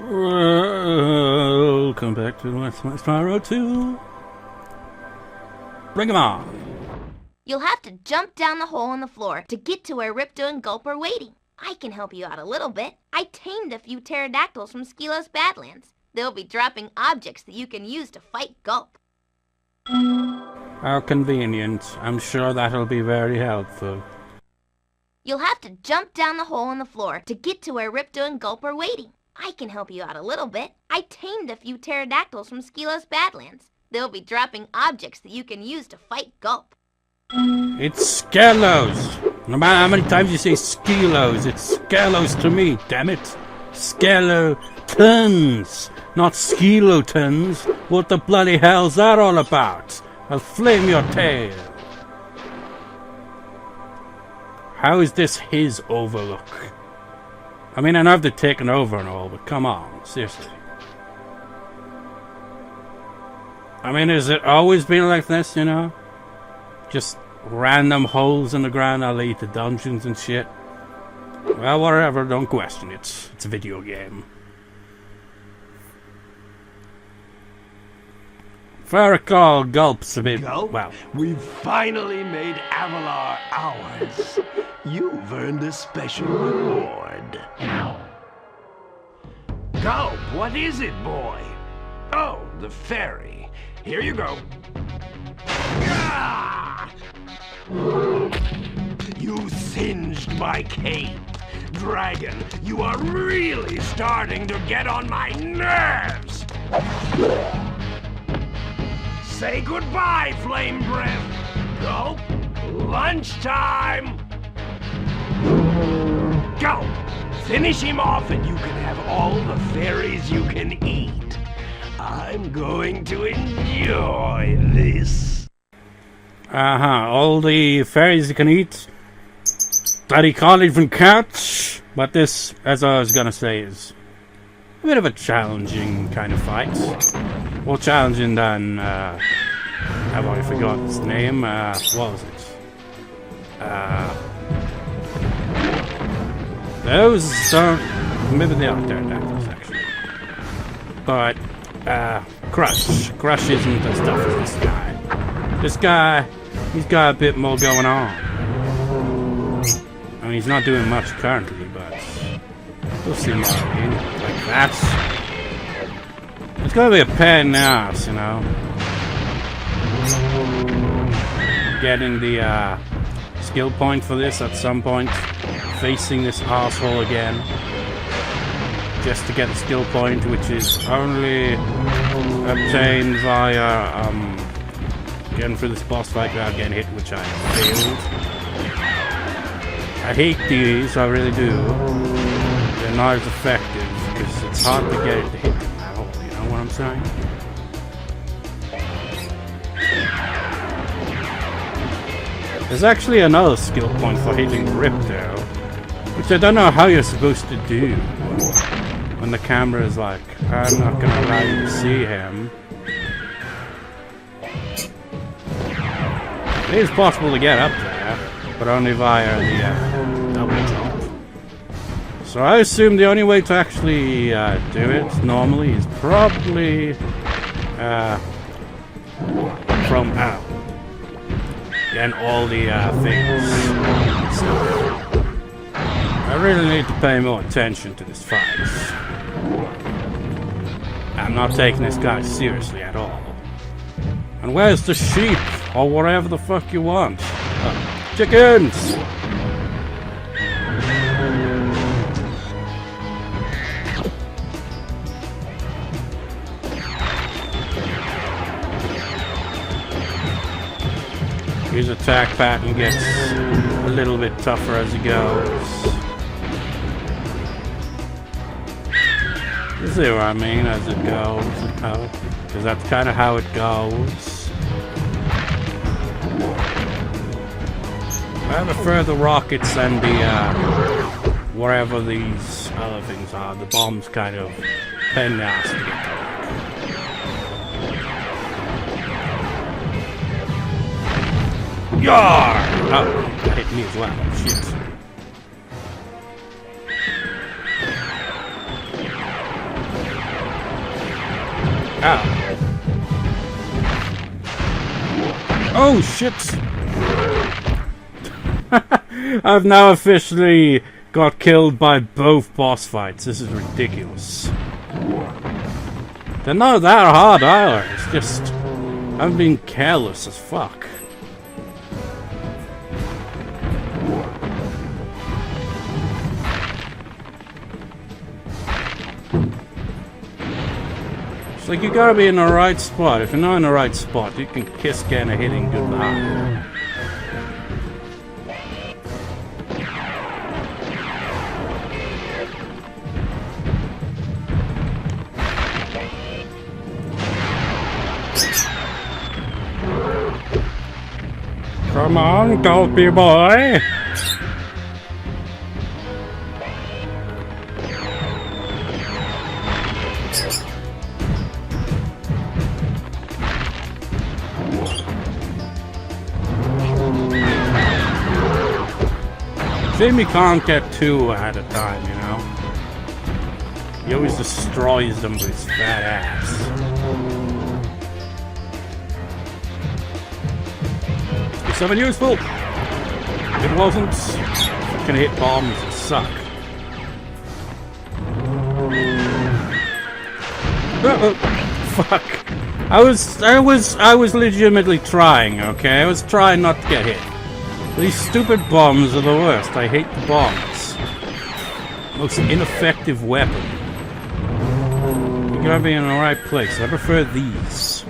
Welcome back to Spyro 2. Bring him on. You'll have to jump down the hole in the floor to get to where Ripto and Gulp are waiting. I can help you out a little bit. I tamed a few pterodactyls from Skylo's Badlands. They'll be dropping objects that you can use to fight Gulp. How convenient. I'm sure that'll be very helpful. You'll have to jump down the hole in the floor to get to where Ripto and Gulp are waiting. I can help you out a little bit. I tamed a few pterodactyls from Skylo's Badlands. They'll be dropping objects that you can use to fight Gulp. It's Skylo's. No matter how many times you say Skylo's, it's Skylo's to me, damn it. Skeletons, not skeletons. What the bloody hell's that all about? I'll flame your tail. How is this his Overlook? I mean, I know they've taken over and all, but come on, seriously. I mean, has it always been like this, you know? Just random holes in the ground that lead to dungeons and shit? Well, whatever, don't question it. It's a video game. If I recall, Gulp's a bit... Gulp, well... we've finally made Avalar ours. You've earned a special reward. Gulp, what is it, boy? Oh, the fairy. Here you go. Ah! You singed my cape. Dragon, you are really starting to get on my nerves. Say goodbye, flame breath. Gulp, lunchtime. Gulp, finish him off and you can have all the fairies you can eat. I'm going to enjoy this. All the fairies you can eat that he can't even catch. But this, as I was gonna say, is a bit of a challenging kind of fight. More challenging than, I've already forgotten his name. What was it? Those don't, maybe they are pterodactyls actually. But, Crush isn't as tough as this guy. This guy, he's got a bit more going on. I mean, he's not doing much currently, but we'll see what I mean. Like that. It's gonna be a pain in the ass, you know. Getting the skill point for this at some point. Facing this asshole again. Just to get the skill point, which is only obtained via getting through this boss fight without getting hit, which I failed. I hate these, I really do. They're not as effective because it's hard to get it to hit them at all, you know what I'm saying? There's actually another skill point for hitting Ripto, which I don't know how you're supposed to do. When the camera is like, I'm not gonna allow you to see him. It is possible to get up there, but only via the double jump. So I assume the only way to actually do it normally is probably from out. Getting all the things. I really need to pay more attention to this fight. I'm not taking this guy seriously at all. And where's the sheep? Or whatever the fuck you want. Chickens! His attack pattern gets a little bit tougher as he goes. You see what I mean, as it goes, because that's kind of how it goes. Well, the further rockets and the, wherever these other things are, the bombs kind of pain in the ass to get to. Yar! Oh, that hit me as well, shit. Ow. Oh, shit! I've now officially got killed by both boss fights. This is ridiculous. They're not that hard either. It's just... I'm being careless as fuck. It's like you gotta be in the right spot. If you're not in the right spot, you can kiss getting a hitting goodbye. Come on, Gulpy boy! Shame you can't get two at a time, you know? He always destroys them with his fat ass. It's something useful! It wasn't. Fucking hit bombs that suck. Fuck. I was legitimately trying, okay? I was trying not to get hit. These stupid bombs are the worst. I hate the bombs. Most ineffective weapon. You gotta be in the right place. I prefer these.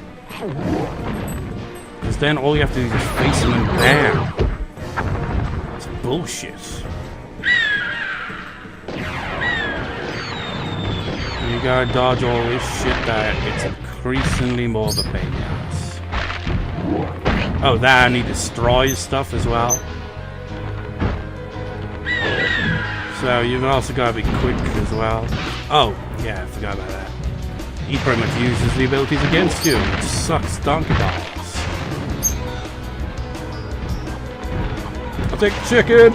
Because then all you have to do is just face them and bam. It's bullshit. You gotta dodge all this shit that gets increasingly more of a pain in the ass. Oh, that and he destroys stuff as well. So you've also got to be quick as well. Oh, yeah, I forgot about that. He pretty much uses the abilities against you, which sucks donkey balls. I'll take the chicken!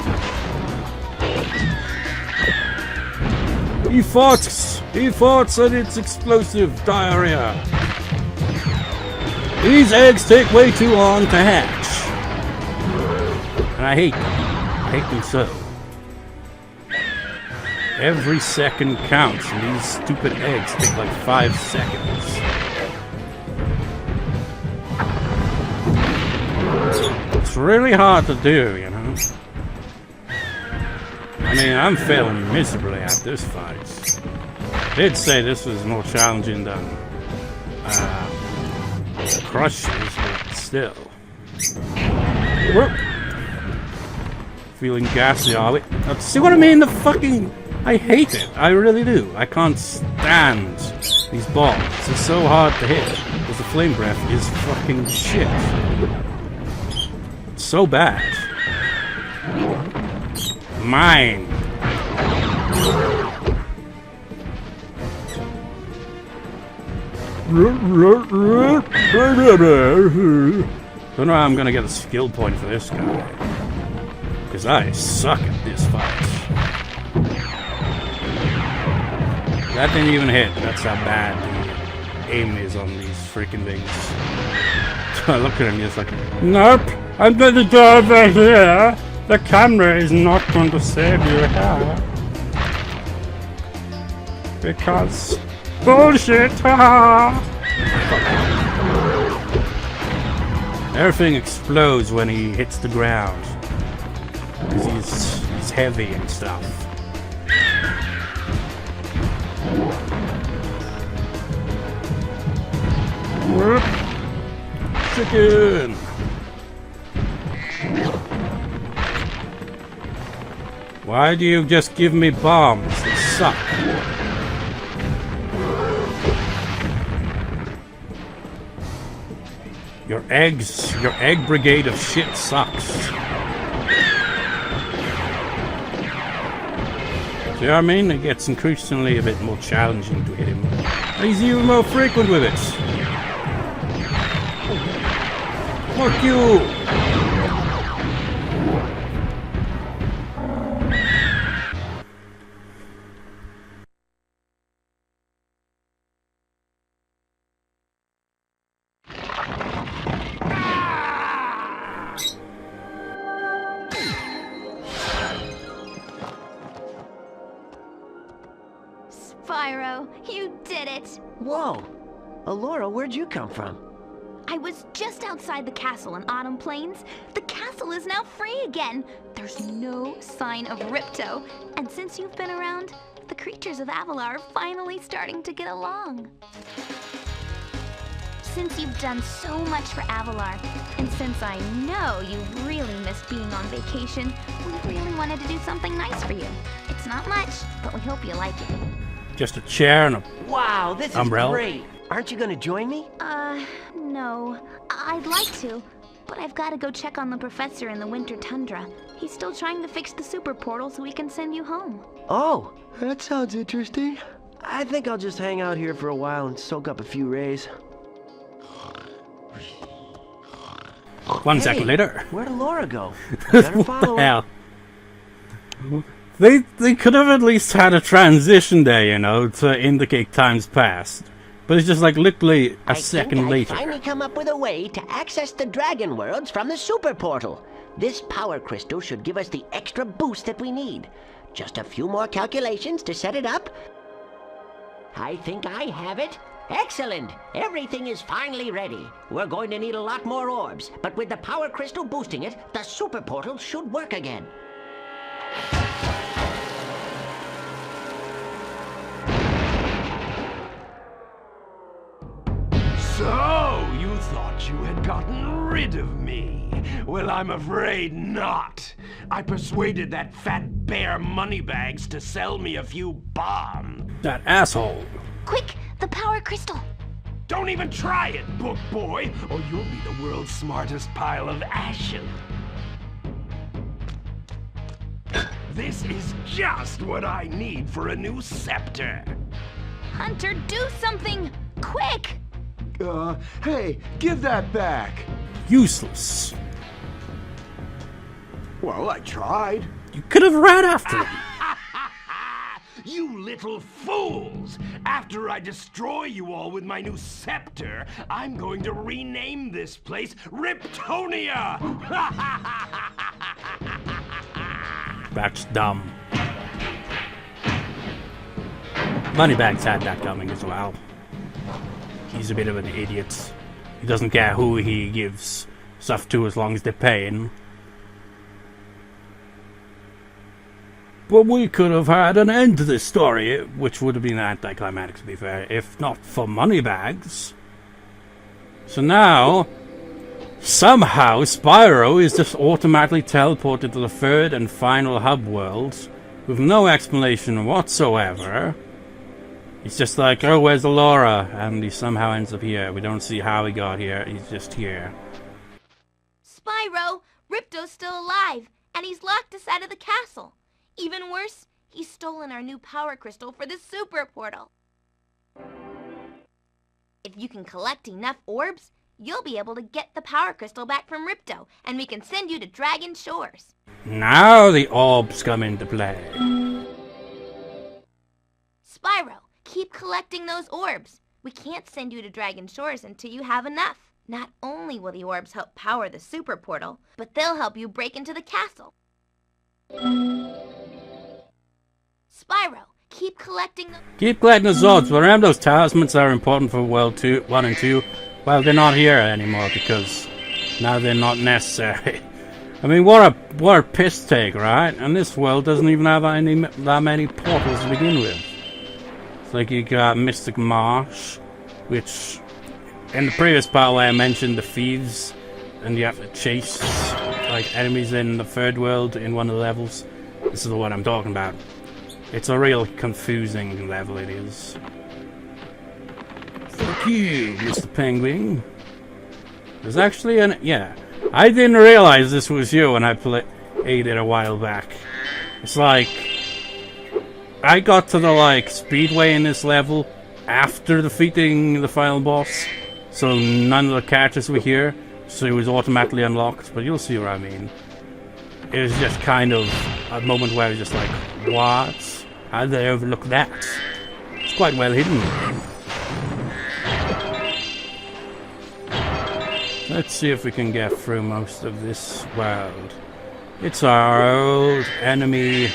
He farts and it's explosive diarrhea. These eggs take way too long to hatch. And I hate them. I hate them so. Every second counts, and these stupid eggs take like 5 seconds. It's really hard to do, you know? I mean, I'm failing miserably at this fight. I did say this was more challenging than Crushes, but still. Whoop. Feeling gassy, are we? See what I mean? The fucking... I hate it. I really do. I can't stand these bombs. It's so hard to hit. Because the flame breath is fucking shit. It's so bad. Mine. Don't know how I'm gonna get a skill point for this guy. Because I suck at this fight. That didn't even hit. That's how bad the aim is on these freaking things. I look at him just like, nope, I'm gonna go over here. The camera is not going to save you here. Because bullshit! Everything explodes when he hits the ground. Because he's heavy and stuff. Whoop. Chicken! Why do you just give me bombs? They suck. Your egg brigade of shit sucks. See what I mean? It gets increasingly a bit more challenging to hit him. He's even more frequent with it. Fuck you! Spyro, you did it! Whoa! Elora, where'd you come from? I was just outside the castle in Autumn Plains. The castle is now free again. There's no sign of Ripto. And since you've been around, the creatures of Avalar are finally starting to get along. Since you've done so much for Avalar, and since I know you really missed being on vacation, we really wanted to do something nice for you. It's not much, but we hope you like it. Just a chair and a Wow, this umbrella. is great! Aren't you gonna join me? No. I'd like to, but I've got to go check on the professor in the winter tundra. He's still trying to fix the super portal so we can send you home. Oh, that sounds interesting. I think I'll just hang out here for a while and soak up a few rays. 1 second later. Where'd Elora go? I better What follow the her. hell? They could have at least had a transition there, you know, to indicate times past. But it's just like literally a second later. I finally come up with a way to access the dragon worlds from the super portal. This power crystal should give us the extra boost that we need. Just a few more calculations to set it up. I think I have it. Excellent! Everything is finally ready. We're going to need a lot more orbs, but with the power crystal boosting it, the super portal should work again. So, you thought you had gotten rid of me? Well, I'm afraid not. I persuaded that fat bear Moneybags to sell me a few bombs. That asshole. Quick, the power crystal! Don't even try it, book boy, or you'll be the world's smartest pile of ashes. This is just what I need for a new scepter. Hunter, do something! Quick! Hey, give that back. Useless. Well, I tried. You could have ran after him. You little fools! After I destroy you all with my new scepter, I'm going to rename this place Riptonia! That's dumb. Moneybags had that coming as well. He's a bit of an idiot. He doesn't care who he gives stuff to as long as they're paying. But we could have had an end to this story, which would have been anticlimactic, to be fair, if not for Moneybags. So now, somehow, Spyro is just automatically teleported to the third and final hub world, with no explanation whatsoever. He's just like, oh, where's Elora? And he somehow ends up here. We don't see how he got here, he's just here. Spyro, Ripto's still alive, and he's locked us out of the castle. Even worse, he's stolen our new power crystal for the super portal. If you can collect enough orbs, you'll be able to get the power crystal back from Ripto, and we can send you to Dragon Shores. Now the orbs come into play. Spyro, keep collecting those orbs. We can't send you to Dragon Shores until you have enough. Not only will the orbs help power the super portal, but they'll help you break into the castle. Spyro, keep collecting the... Keep collecting the orbs, but remember those talismans that are important for World 1 and 2? Well, they're not here anymore because now they're not necessary. I mean, what a piss take, right? And this world doesn't even have that many portals to begin with. It's like you got Mystic Marsh, which in the previous part where I mentioned the thieves, and you have to chase like enemies in the third world in one of the levels. This is the one I'm talking about. It's a real confusing level, it is. Fuck you, Mr. Penguin. There's actually an... yeah. I didn't realize this was you when I played it a while back. It's like... I got to the, like, speedway in this level after defeating the final boss. So none of the characters were here. So it was automatically unlocked. But you'll see what I mean. It was just kind of a moment where I was just like, what? How did they overlook that? It's quite well hidden. Let's see if we can get through most of this world. It's our old enemy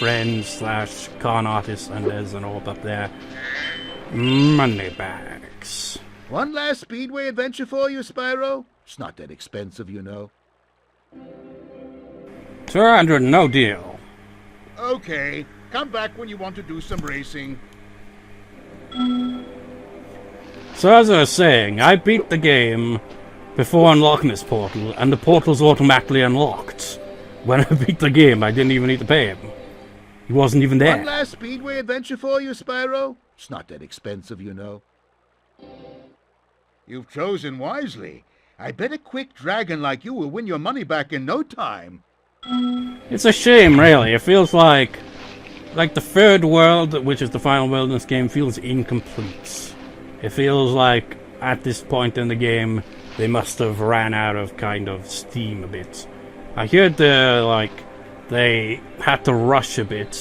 friend slash con artist, and there's an orb up there. Money bags. One last Speedway adventure for you, Spyro? It's not that expensive, you know. 200, no deal. Okay, come back when you want to do some racing. So as I was saying, I beat the game before unlocking this portal, and the portal's automatically unlocked. When I beat the game, I didn't even need to pay him. He wasn't even there. One last Speedway adventure for you, Spyro? It's not that expensive, you know. You've chosen wisely. I bet a quick dragon like you will win your money back in no time. It's a shame, really. It feels like the third world, which is the final world in this game, feels incomplete. It feels like at this point in the game, they must have ran out of kind of steam a bit. I heard they had to rush a bit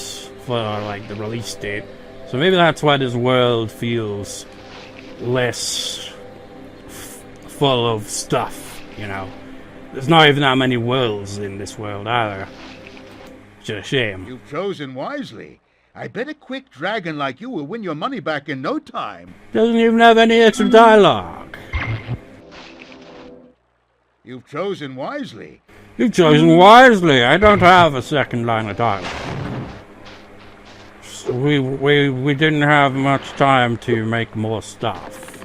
for like the release date, so maybe that's why this world feels less full of stuff. You know, there's not even that many worlds in this world either. It's a shame. You've chosen wisely. I bet a quick dragon like you will win your money back in no time. Doesn't even have any extra dialogue. You've chosen wisely. You've chosen wisely. I don't have a second line of dialogue. We didn't have much time to make more stuff.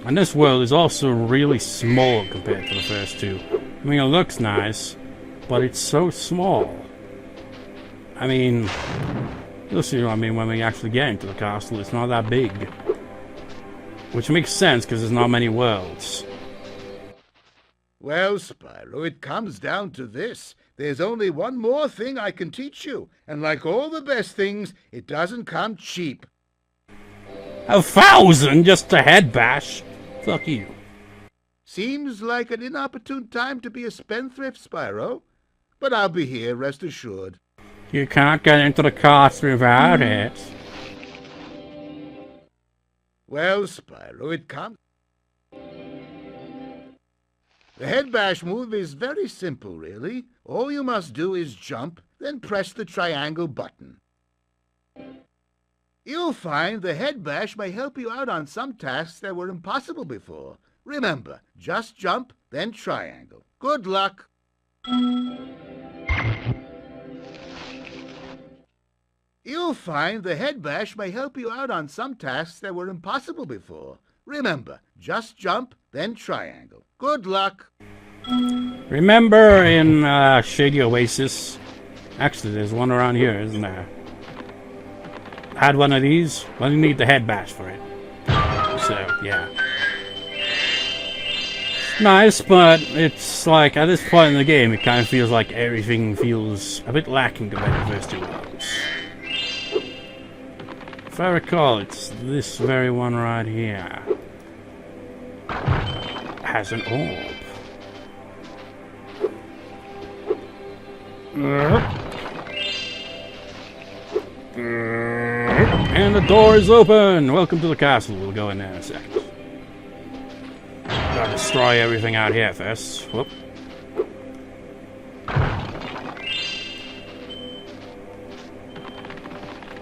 And this world is also really small compared to the first two. I mean, it looks nice, but it's so small. I mean, you'll see what I mean when we actually get into the castle. It's not that big. Which makes sense, because there's not many worlds. Well, Spyro, it comes down to this. There's only one more thing I can teach you. And like all the best things, it doesn't come cheap. 1,000 just to head bash? Fuck you. Seems like an inopportune time to be a spendthrift, Spyro. But I'll be here, rest assured. You can't get into the castle without it. Well, Spyro, it comes... The head bash move is very simple, really. All you must do is jump, then press the triangle button. You'll find the head bash may help you out on some tasks that were impossible before. Remember, just jump, then triangle. Good luck! You'll find the head bash may help you out on some tasks that were impossible before. Remember, just jump, then triangle. Good luck! Remember in Shady Oasis? Actually, there's one around here, isn't there? Had one of these? Well, you need the head bash for it. So, yeah. Nice, but it's like, at this point in the game, it kind of feels like everything feels a bit lacking compared to the first two rounds. If I recall, it's this very one right here. Has an orb. And the door is open! Welcome to the castle. We'll go in there in a second. Gotta destroy everything out here first. Whoop.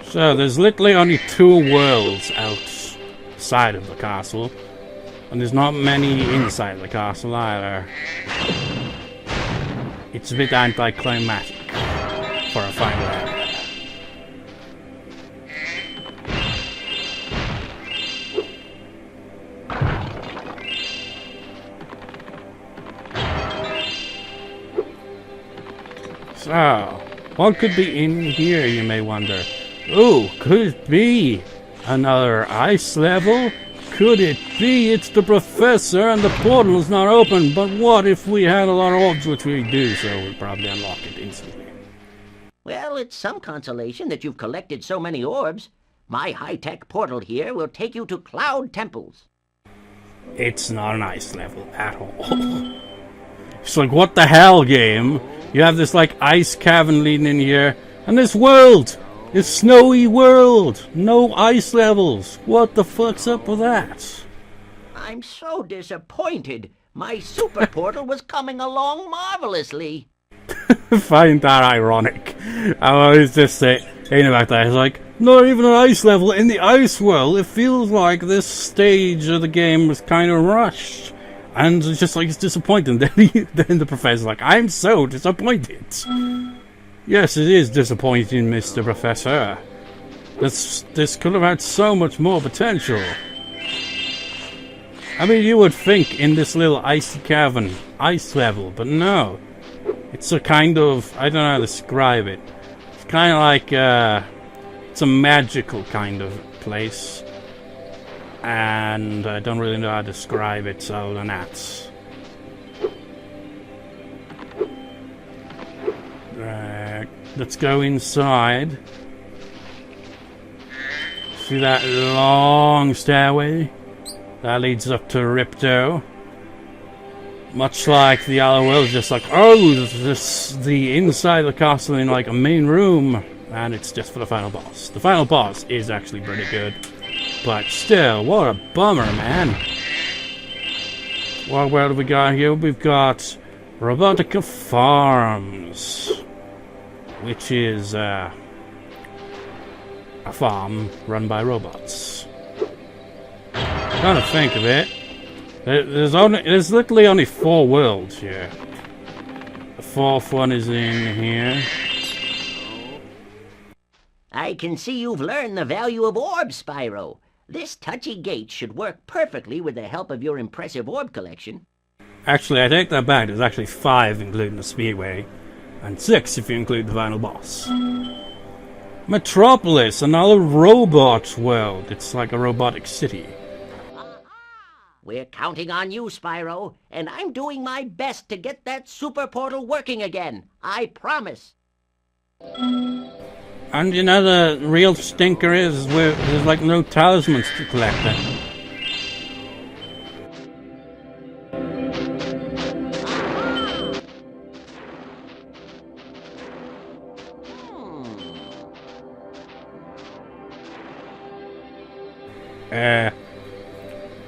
So, there's literally only 2 worlds outside of the castle. And there's not many inside the castle either. It's a bit anticlimactic for a final area. So, what could be in here, you may wonder? Ooh, could it be another ice level? Could it be it's the professor and the portal's not open? But what if we had a lot of orbs, which we do, so we'll probably unlock it instantly. Well, it's some consolation that you've collected so many orbs. My high-tech portal here will take you to Cloud Temples. It's not an ice level at all. It's like, what the hell, game? You have this, like, ice cavern leading in here, and this world! It's snowy world! No ice levels! What the fuck's up with that? I'm so disappointed. My super portal was coming along marvelously. find that ironic. I always just say, about that, it's like, not even an ice level. In the ice world, it feels like this stage of the game was kind of rushed. And it's just like, it's disappointing. Then the professor's like, I'm so disappointed. Yes, it is disappointing, Mr. Professor. This could have had so much more potential. I mean, you would think in this little icy cavern, ice level, but no. It's a kind of, I don't know how to describe it. It's kind of like, it's a magical kind of place. And I don't really know how to describe it other than that. Let's go inside. See that long stairway? That leads up to Ripto. Much like the other world, just like, oh, this the inside of the castle in like a main room, and it's just for the final boss. The final boss is actually pretty good, but still, what a bummer, man. What world have we got here? We've got Robotica Farms, which is a farm run by robots. Trying to think of it. There's literally only 4 worlds here. The 4th one is in here. I can see you've learned the value of orbs, Spyro. This touchy gate should work perfectly with the help of your impressive orb collection. Actually, I take that back. There's actually 5, including the speedway, and 6 if you include the final boss. Metropolis, another robot world. It's like a robotic city. We're counting on you, Spyro, and I'm doing my best to get that super portal working again. I promise. And you know the real stinker is there's like no talismans to collect then.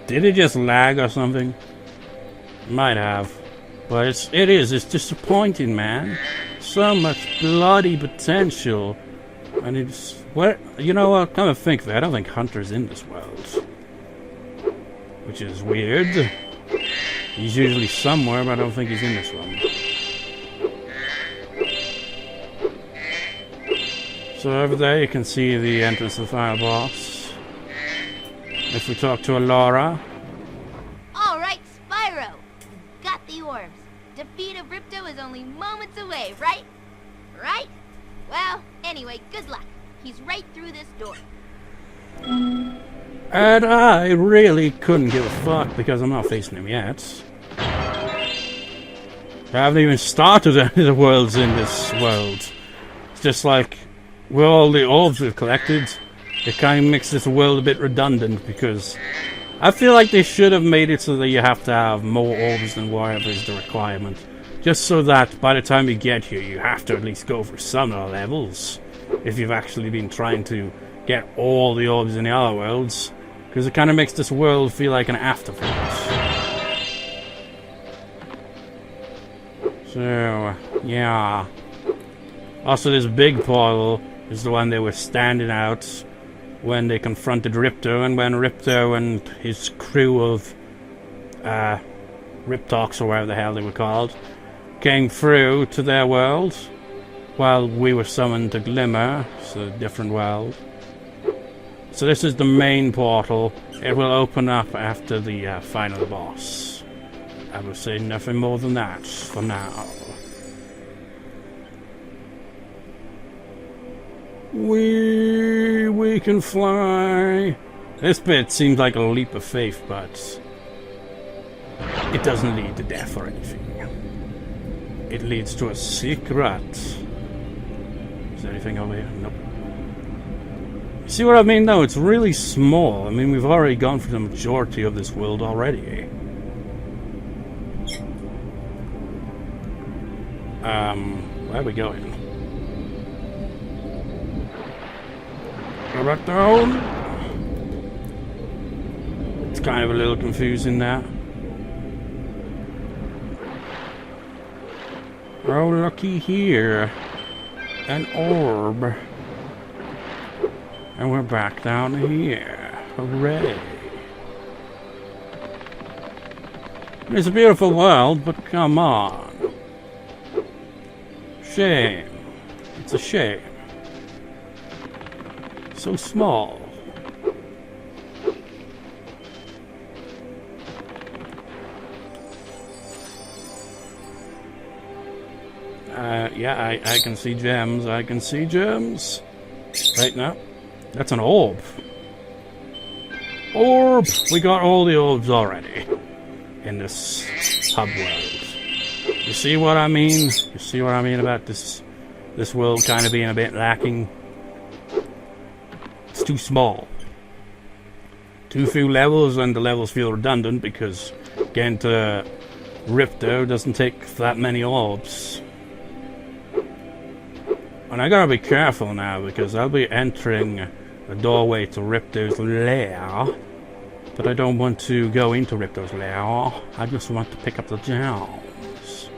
Did it just lag or something? Might have. But it's disappointing, man. So much bloody potential. And it's, what, you know what, come to think of it, I don't think Hunter's in this world. Which is weird. He's usually somewhere, but I don't think he's in this one. So over there you can see the entrance of the final boss. If we talk to Elora. Alright, Spyro. You've got the orbs. Defeat of Ripto is only moments away, right? Right? Well, anyway, good luck. He's right through this door. And I really couldn't give a fuck because I'm not facing him yet. I haven't even started any of the worlds in this world. It's just like, with all the orbs we've collected, it kind of makes this world a bit redundant because I feel like they should have made it so that you have to have more orbs than whatever is the requirement. Just so that by the time you get here, you have to at least go for some of the levels. If you've actually been trying to get all the orbs in the other worlds. Because it kind of makes this world feel like an afterthought. So, yeah. Also, this big portal is the one they were standing out when they confronted Ripto, and when Ripto and his crew of Riptox, or whatever the hell they were called, came through to their world while we were summoned to Glimmer. It's a different world. So this is the main portal. It will open up after the final boss. I will say nothing more than that for now. We can fly. This bit seems like a leap of faith, but it doesn't lead to death or anything. It leads to a secret. Is there anything over here? Nope. See what I mean though? It's really small. I mean, we've already gone through the majority of this world already. Where are we going? Go back down. It's kind of a little confusing now. Oh, looky here. An orb. And we're back down here. Hooray. It's a beautiful world, but come on. Shame. It's a shame. So small. Yeah, I can see gems. I can see gems. Right now. That's an orb. Orb! We got all the orbs already. In this hub world. You see what I mean? You see what I mean about this world kind of being a bit lacking? It's too small. Too few levels, and the levels feel redundant because getting to Ripto doesn't take that many orbs. And I gotta be careful now because I'll be entering the doorway to Ripto's lair. But I don't want to go into Ripto's lair. I just want to pick up the gems.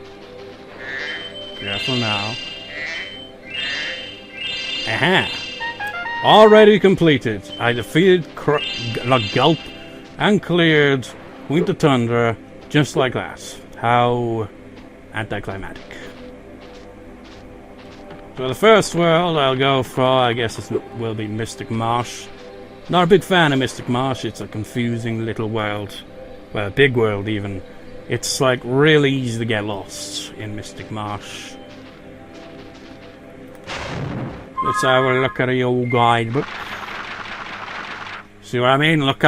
Careful now. Aha! Already completed. I defeated Gulp and cleared Winter Tundra just like that. How anticlimactic. So the first world I'll go for, I guess it will be Mystic Marsh. Not a big fan of Mystic Marsh. It's a confusing little world. Well, a big world even. It's like really easy to get lost in Mystic Marsh. Let's have a look at the old guidebook. See what I mean? Look,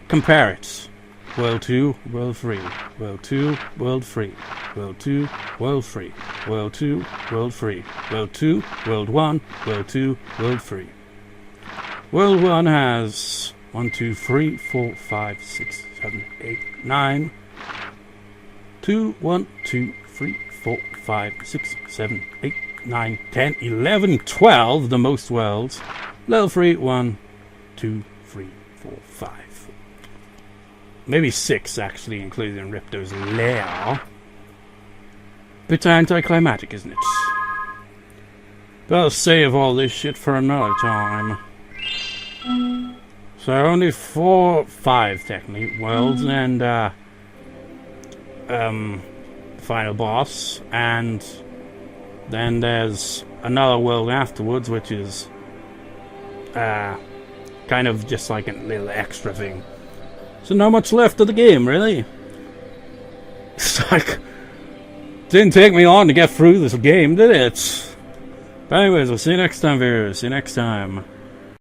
compare it. World 2, World 3. World 2, World 3. World 2, World 3. World 2, World 3. World 2, World 1. World 2, World 3. World 1 has 1, 2, 3, 4, 5, 6, 7, 8, 9. 2, 1, 2, 3, 4, 5, 6, 7, 8, 9, 10, 11, 12, the most worlds. Level 3, 1, 2, 3, 4, 5. Maybe 6, actually, including Ripto's lair. Bit anticlimactic, isn't it? But I'll save all this shit for another time. So only 5 technically worlds and final boss, and then there's another world afterwards, which is kind of just like a little extra thing. So not much left of the game, really. It's like didn't take me long to get through this game, did it? But anyways, I'll see you next time, viewers. See you next time.